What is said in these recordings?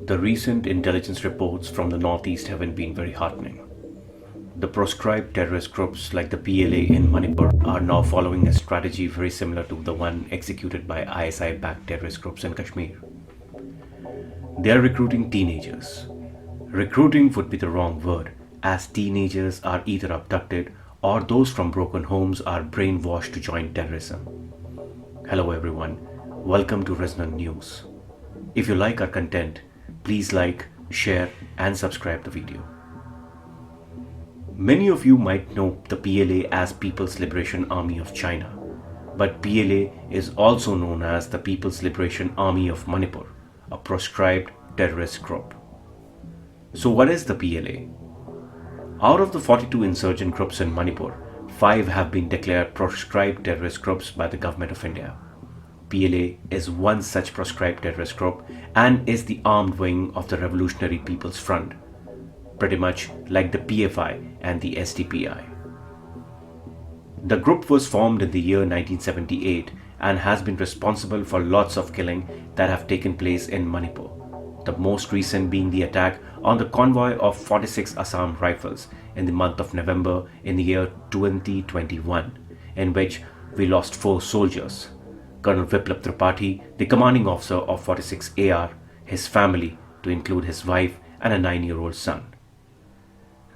The recent intelligence reports from the Northeast haven't been very heartening. The proscribed terrorist groups like the PLA in Manipur are now following a strategy very similar to the one executed by ISI-backed terrorist groups in Kashmir. They are recruiting teenagers. Recruiting would be the wrong word, as teenagers are either abducted or those from broken homes are brainwashed to join terrorism. Hello everyone, welcome to Resonant News. If you like our content, please like, share and subscribe the video. Many of you might know the PLA as People's Liberation Army of China, but PLA is also known as the People's Liberation Army of Manipur, a proscribed terrorist group. So what is the PLA? Out of the 42 insurgent groups in Manipur, 5 have been declared proscribed terrorist groups by the Government of India. PLA is one such proscribed terrorist group and is the armed wing of the Revolutionary People's Front, pretty much like the PFI and the SDPI. The group was formed in the year 1978 and has been responsible for lots of killing that have taken place in Manipur, the most recent being the attack on the convoy of 46 Assam Rifles in the month of November in the year 2021, in which we lost 4 soldiers. Colonel Viplab Tripathi, the commanding officer of 46 AR, his family, to include his wife and a 9-year-old son.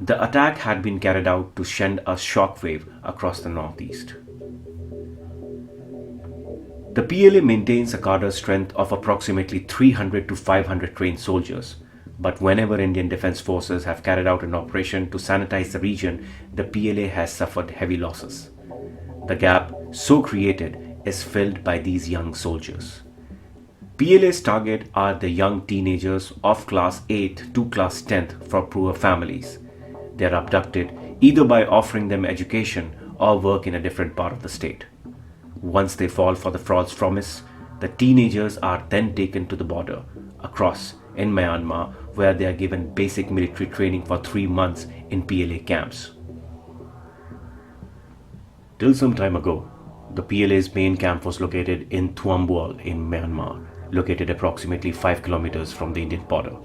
The attack had been carried out to send a shockwave across the Northeast. The PLA maintains a cadre strength of approximately 300 to 500 trained soldiers, but whenever Indian Defence Forces have carried out an operation to sanitize the region, the PLA has suffered heavy losses. The gap so created is filled by these young soldiers. PLA's target are the young teenagers of class 8 to class 10th from poor families. They are abducted either by offering them education or work in a different part of the state. Once they fall for the false promise, the teenagers are then taken to the border, across in Myanmar, where they are given basic military training for 3 months in PLA camps. Till some time ago, the PLA's main camp was located in Thuambuol in Myanmar, located approximately 5 kilometers from the Indian border.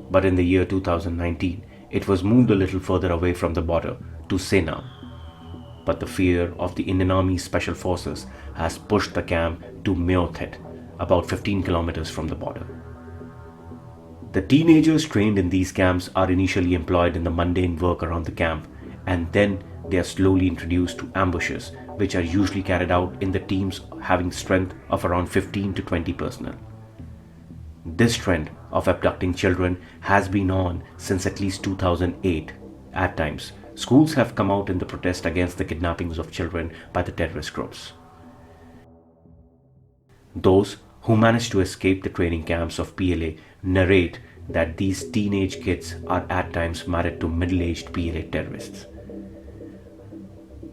But in the year 2019, it was moved a little further away from the border to Senam. But the fear of the Indian Army Special Forces has pushed the camp to Meothet, about 15 kilometers from the border. The teenagers trained in these camps are initially employed in the mundane work around the camp, and then they are slowly introduced to ambushes, which are usually carried out in the teams having strength of around 15 to 20 personnel. This trend of abducting children has been on since at least 2008. At times, schools have come out in the protest against the kidnappings of children by the terrorist groups. Those who manage to escape the training camps of PLA narrate that these teenage kids are at times married to middle-aged PLA terrorists.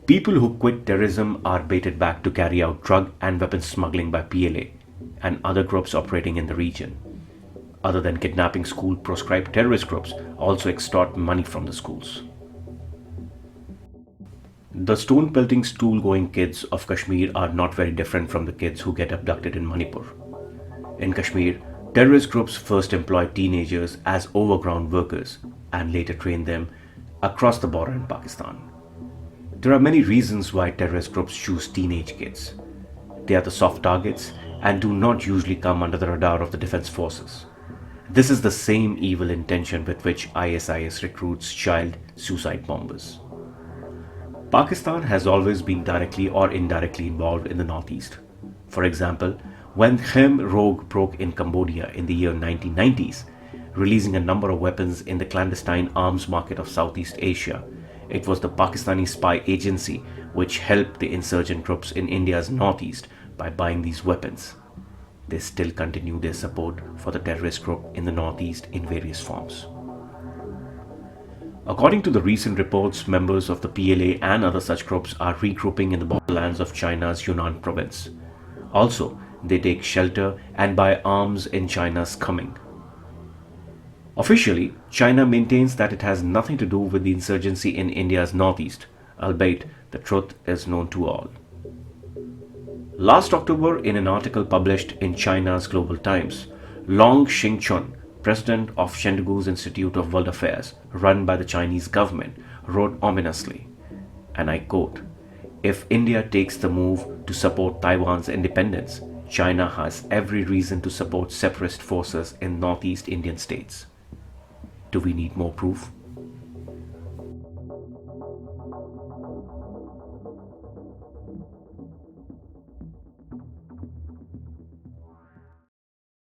People who quit terrorism are baited back to carry out drug and weapons smuggling by PLA and other groups operating in the region. Other than kidnapping, school proscribed terrorist groups also extort money from the schools. The stone-pelting, stool-going kids of Kashmir are not very different from the kids who get abducted in Manipur. In Kashmir, terrorist groups first employ teenagers as overground workers and later train them across the border in Pakistan. There are many reasons why terrorist groups choose teenage kids. They are the soft targets and do not usually come under the radar of the defense forces. This is the same evil intention with which ISIS recruits child suicide bombers. Pakistan has always been directly or indirectly involved in the Northeast. For example, when Khmer Rouge broke in Cambodia in the year 1990s, releasing a number of weapons in the clandestine arms market of Southeast Asia, it was the Pakistani spy agency which helped the insurgent groups in India's northeast by buying these weapons. They still continue their support for the terrorist group in the northeast in various forms. According to the recent reports, members of the PLA and other such groups are regrouping in the borderlands of China's Yunnan province. Also, they take shelter and buy arms in China's Kunming. Officially, China maintains that it has nothing to do with the insurgency in India's northeast, albeit the truth is known to all. Last October, in an article published in China's Global Times, Long Xingchun, president of Chengdu's Institute of World Affairs, run by the Chinese government, wrote ominously, and I quote, "If India takes the move to support Taiwan's independence, China has every reason to support separatist forces in northeast Indian states." Do we need more proof?